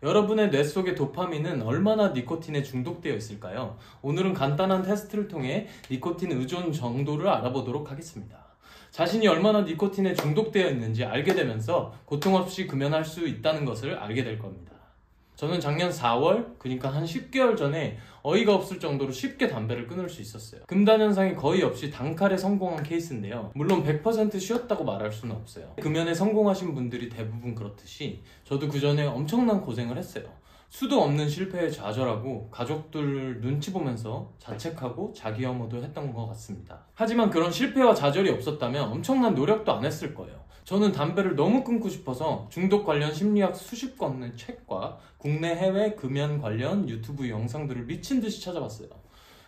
여러분의 뇌 속의 도파민은 얼마나 니코틴에 중독되어 있을까요? 오늘은 간단한 테스트를 통해 니코틴 의존 정도를 알아보도록 하겠습니다. 자신이 얼마나 니코틴에 중독되어 있는지 알게 되면서 고통 없이 금연할 수 있다는 것을 알게 될 겁니다. 저는 작년 4월, 그러니까 한 10개월 전에 어이가 없을 정도로 쉽게 담배를 끊을 수 있었어요. 금단 현상이 거의 없이 단칼에 성공한 케이스인데요. 물론 100% 쉬었다고 말할 수는 없어요. 금연에 성공하신 분들이 대부분 그렇듯이 저도 그 전에 엄청난 고생을 했어요. 수도 없는 실패에 좌절하고 가족들 눈치 보면서 자책하고 자기 혐오도 했던 것 같습니다. 하지만 그런 실패와 좌절이 없었다면 엄청난 노력도 안 했을 거예요. 저는 담배를 너무 끊고 싶어서 중독 관련 심리학 수십 권의 책과 국내 해외 금연 관련 유튜브 영상들을 미친 듯이 찾아봤어요.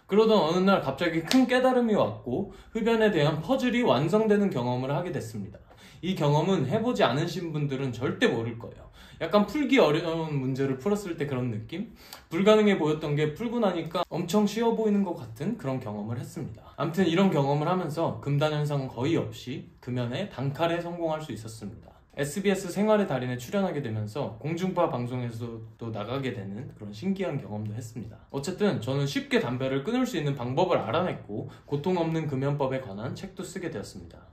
그러던 어느 날 갑자기 큰 깨달음이 왔고 흡연에 대한 퍼즐이 완성되는 경험을 하게 됐습니다. 이 경험은 해보지 않으신 분들은 절대 모를 거예요. 약간 풀기 어려운 문제를 풀었을 때 그런 느낌? 불가능해 보였던 게 풀고 나니까 엄청 쉬워 보이는 것 같은 그런 경험을 했습니다. 아무튼 이런 경험을 하면서 금단 현상은 거의 없이 금연에 단칼에 성공할 수 있었습니다. SBS 생활의 달인에 출연하게 되면서 공중파 방송에서도 나가게 되는 그런 신기한 경험도 했습니다. 어쨌든 저는 쉽게 담배를 끊을 수 있는 방법을 알아냈고 고통 없는 금연법에 관한 책도 쓰게 되었습니다.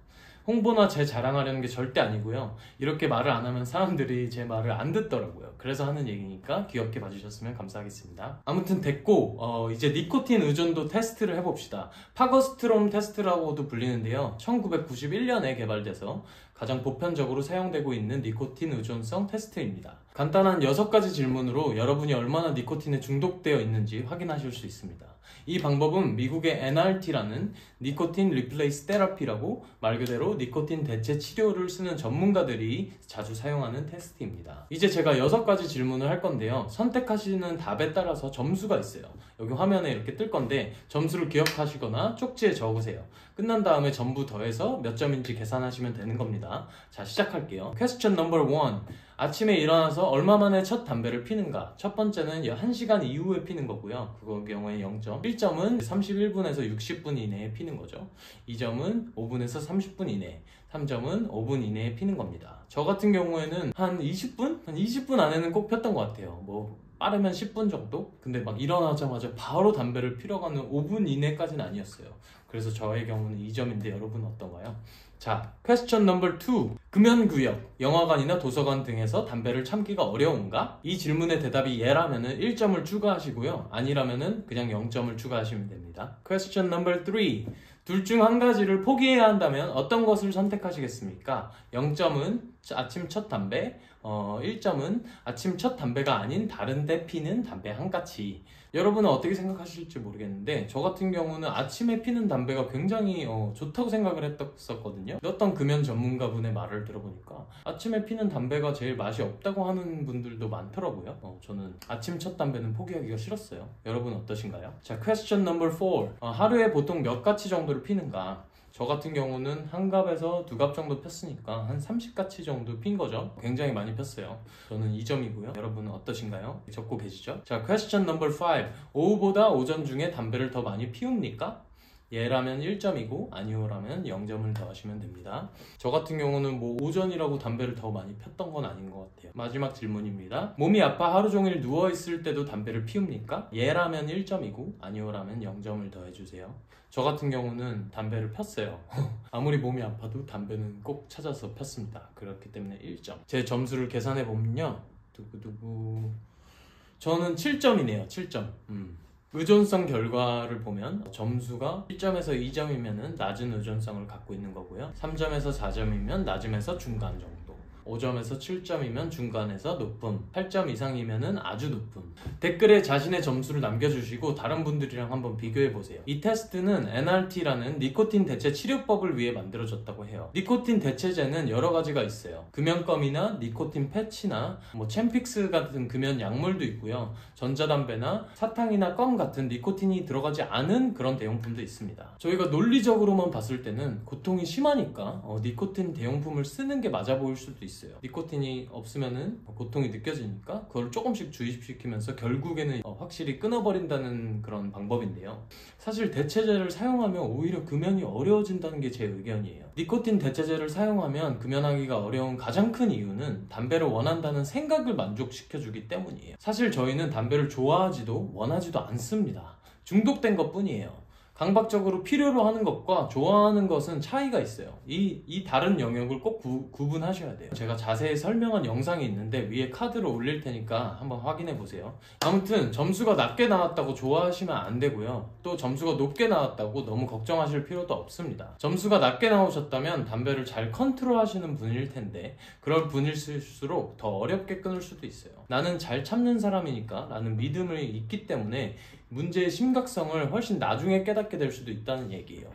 홍보나 제 자랑하려는 게 절대 아니고요. 이렇게 말을 안 하면 사람들이 제 말을 안 듣더라고요. 그래서 하는 얘기니까 귀엽게 봐주셨으면 감사하겠습니다. 아무튼 됐고 이제 니코틴 의존도 테스트를 해봅시다. 파거스트롬 테스트라고도 불리는데요. 1991년에 개발돼서 가장 보편적으로 사용되고 있는 니코틴 의존성 테스트입니다. 간단한 6가지 질문으로 여러분이 얼마나 니코틴에 중독되어 있는지 확인하실 수 있습니다. 이 방법은 미국의 NRT라는 니코틴 리플레이스 테라피라고 말 그대로 니코틴 대체 치료를 쓰는 전문가들이 자주 사용하는 테스트입니다. 이제 제가 6가지 질문을 할 건데요. 선택하시는 답에 따라서 점수가 있어요. 여기 화면에 이렇게 뜰 건데 점수를 기억하시거나 쪽지에 적으세요. 끝난 다음에 전부 더해서 몇 점인지 계산하시면 되는 겁니다. 자, 시작할게요. Question number 1. 아침에 일어나서 얼마 만에 첫 담배를 피는가? 첫 번째는 1시간 이후에 피는 거고요. 그거 경우에 0점. 1점은 31분에서 60분 이내에 피는 거죠. 2점은 5분에서 30분 이내. 3점은 5분 이내에 피는 겁니다. 저 같은 경우에는 한 20분? 한 20분 안에는 꼭 폈던 것 같아요. 빠르면 10분 정도? 근데 막 일어나자마자 바로 담배를 피러 가는 5분 이내까지는 아니었어요. 그래서 저의 경우는 2점인데 여러분은 어떤가요? 자, 퀘스천 넘버 2. 금연구역, 영화관이나 도서관 등에서 담배를 참기가 어려운가? 이 질문의 대답이 예라면은 1점을 추가하시고요. 아니라면은 그냥 0점을 추가하시면 됩니다. 퀘스천 넘버 3. 둘 중 한 가지를 포기해야 한다면 어떤 것을 선택하시겠습니까? 0점은 아침 첫 담배, 1점은 아침 첫 담배가 아닌 다른 데 피는 담배 한 가치. 여러분은 어떻게 생각하실지 모르겠는데 저 같은 경우는 아침에 피는 담배가 굉장히 좋다고 생각을 했었거든요. 어떤 금연 전문가분의 말을 들어보니까 아침에 피는 담배가 제일 맛이 없다고 하는 분들도 많더라고요. 저는 아침 첫 담배는 포기하기가 싫었어요. 여러분 어떠신가요? 자, 퀘스천 넘버 4. 하루에 보통 몇 가치 정도를 피는가? 저 같은 경우는 한 갑에서 2갑 정도 폈으니까 한 30가치 정도 핀 거죠. 굉장히 많이 폈어요. 저는 2점이고요. 여러분은 어떠신가요? 적고 계시죠? 자, question number 5. 오후보다 오전 중에 담배를 더 많이 피웁니까? 예라면 1점이고 아니오라면 0점을 더하시면 됩니다. 저 같은 경우는 오전이라고 담배를 더 많이 폈던 건 아닌 것 같아요. 마지막 질문입니다. 몸이 아파 하루 종일 누워있을 때도 담배를 피웁니까? 예라면 1점이고 아니오라면 0점을 더해주세요. 저 같은 경우는 담배를 폈어요. 아무리 몸이 아파도 담배는 꼭 찾아서 폈습니다. 그렇기 때문에 1점. 제 점수를 계산해 보면요. 저는 7점이네요. 7점. 의존성 결과를 보면 점수가 1점에서 2점이면 낮은 의존성을 갖고 있는 거고요. 3점에서 4점이면 낮음에서 중간 정도. 5점에서 7점이면 중간에서 높음, 8점 이상이면 아주 높음. 댓글에 자신의 점수를 남겨주시고 다른 분들이랑 한번 비교해보세요. 이 테스트는 NRT라는 니코틴 대체 치료법을 위해 만들어졌다고 해요. 니코틴 대체제는 여러 가지가 있어요. 금연껌이나 니코틴 패치나 챔픽스 같은 금연 약물도 있고요. 전자담배나 사탕이나 껌 같은 니코틴이 들어가지 않은 그런 대용품도 있습니다. 저희가 논리적으로만 봤을 때는 고통이 심하니까 니코틴 대용품을 쓰는 게 맞아 보일 수도 있어요. 있어요. 니코틴이 없으면은 고통이 느껴지니까 그걸 조금씩 주입시키면서 결국에는 확실히 끊어버린다는 그런 방법인데요. 사실 대체제를 사용하면 오히려 금연이 어려워진다는 게 제 의견이에요. 니코틴 대체제를 사용하면 금연하기가 어려운 가장 큰 이유는 담배를 원한다는 생각을 만족시켜주기 때문이에요. 사실 저희는 담배를 좋아하지도 원하지도 않습니다. 중독된 것 뿐이에요. 강박적으로 필요로 하는 것과 좋아하는 것은 차이가 있어요. 이 다른 영역을 꼭 구분하셔야 돼요. 제가 자세히 설명한 영상이 있는데 위에 카드로 올릴 테니까 한번 확인해 보세요. 아무튼 점수가 낮게 나왔다고 좋아하시면 안 되고요. 또 점수가 높게 나왔다고 너무 걱정하실 필요도 없습니다. 점수가 낮게 나오셨다면 담배를 잘 컨트롤 하시는 분일 텐데 그럴 분일수록 더 어렵게 끊을 수도 있어요. 나는 잘 참는 사람이니까 라는 믿음이 있기 때문에 문제의 심각성을 훨씬 나중에 깨닫게 될 수도 있다는 얘기예요.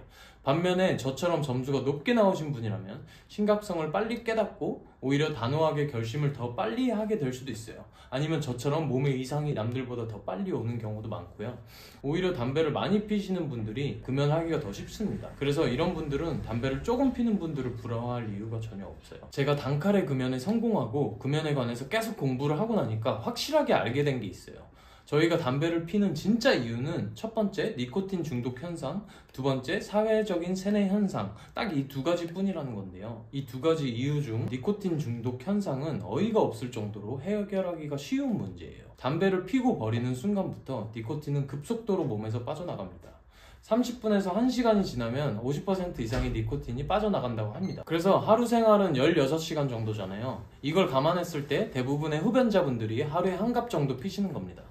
반면에 저처럼 점수가 높게 나오신 분이라면 심각성을 빨리 깨닫고 오히려 단호하게 결심을 더 빨리 하게 될 수도 있어요. 아니면 저처럼 몸에 이상이 남들보다 더 빨리 오는 경우도 많고요. 오히려 담배를 많이 피시는 분들이 금연하기가 더 쉽습니다. 그래서 이런 분들은 담배를 조금 피는 분들을 부러워할 이유가 전혀 없어요. 제가 단칼에 금연에 성공하고 금연에 관해서 계속 공부를 하고 나니까 확실하게 알게 된 게 있어요. 저희가 담배를 피는 진짜 이유는 첫 번째 니코틴 중독 현상, 두 번째 사회적인 세뇌 현상, 딱 이 두 가지 뿐이라는 건데요. 이 두 가지 이유 중 니코틴 중독 현상은 어이가 없을 정도로 해결하기가 쉬운 문제예요. 담배를 피고 버리는 순간부터 니코틴은 급속도로 몸에서 빠져나갑니다. 30분에서 1시간이 지나면 50% 이상의 니코틴이 빠져나간다고 합니다. 그래서 하루 생활은 16시간 정도잖아요. 이걸 감안했을 때 대부분의 흡연자분들이 하루에 한 갑 정도 피시는 겁니다.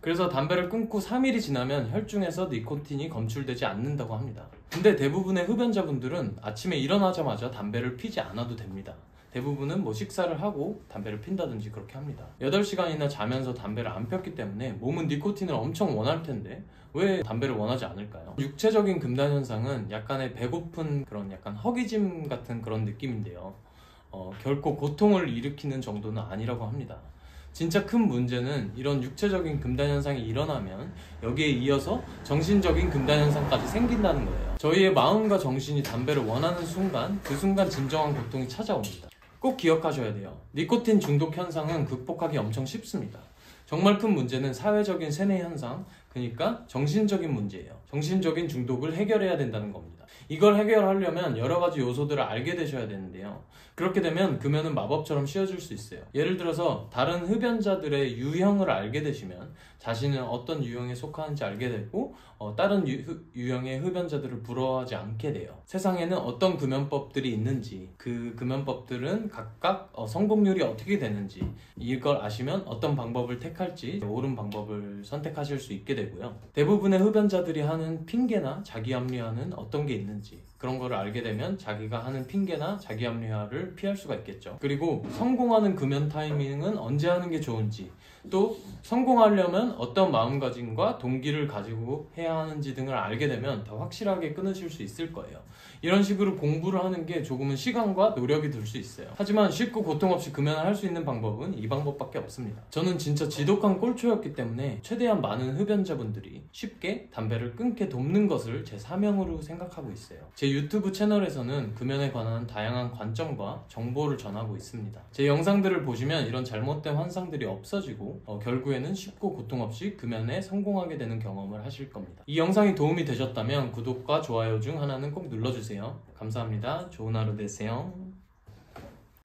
그래서 담배를 끊고 3일이 지나면 혈중에서 니코틴이 검출되지 않는다고 합니다. 근데 대부분의 흡연자분들은 아침에 일어나자마자 담배를 피지 않아도 됩니다. 대부분은 식사를 하고 담배를 핀다든지 그렇게 합니다. 8시간이나 자면서 담배를 안 폈기 때문에 몸은 니코틴을 엄청 원할 텐데 왜 담배를 원하지 않을까요? 육체적인 금단 현상은 약간의 배고픈 그런 약간 허기짐 같은 그런 느낌인데요. 결코 고통을 일으키는 정도는 아니라고 합니다. 진짜 큰 문제는 이런 육체적인 금단 현상이 일어나면 여기에 이어서 정신적인 금단 현상까지 생긴다는 거예요. 저희의 마음과 정신이 담배를 원하는 순간 그 순간 진정한 고통이 찾아옵니다. 꼭 기억하셔야 돼요. 니코틴 중독 현상은 극복하기 엄청 쉽습니다. 정말 큰 문제는 사회적인 세뇌 현상, 그러니까 정신적인 문제예요. 정신적인 중독을 해결해야 된다는 겁니다. 이걸 해결하려면 여러 가지 요소들을 알게 되셔야 되는데요. 그렇게 되면 금연은 마법처럼 쉬워질 수 있어요. 예를 들어서 다른 흡연자들의 유형을 알게 되시면 자신은 어떤 유형에 속하는지 알게 되고 다른 유형의 흡연자들을 부러워하지 않게 돼요. 세상에는 어떤 금연법들이 있는지, 그 금연법들은 각각 성공률이 어떻게 되는지 이걸 아시면 어떤 방법을 택할지 옳은 방법을 선택하실 수 있게 되고요. 대부분의 흡연자들이 하는 핑계나 자기합리화는 어떤 게 있는지 그런 거를 알게 되면 자기가 하는 핑계나 자기합리화를 피할 수가 있겠죠. 그리고 성공하는 금연 타이밍은 언제 하는 게 좋은지, 또 성공하려면 어떤 마음가짐과 동기를 가지고 해야 하는지 등을 알게 되면 더 확실하게 끊으실 수 있을 거예요. 이런 식으로 공부를 하는 게 조금은 시간과 노력이 들 수 있어요. 하지만 쉽고 고통 없이 금연을 할 수 있는 방법은 이 방법밖에 없습니다. 저는 진짜 지독한 꼴초였기 때문에 최대한 많은 흡연자분들이 쉽게 담배를 끊게 돕는 것을 제 사명으로 생각하고 있어요. 제 유튜브 채널에서는 금연에 관한 다양한 관점과 정보를 전하고 있습니다. 제 영상들을 보시면 이런 잘못된 환상들이 없어지고 결국에는 쉽고 고통 없이 금연에 성공하게 되는 경험을 하실 겁니다. 이 영상이 도움이 되셨다면 구독과 좋아요 중 하나는 꼭 눌러주세요. 감사합니다. 좋은 하루 되세요.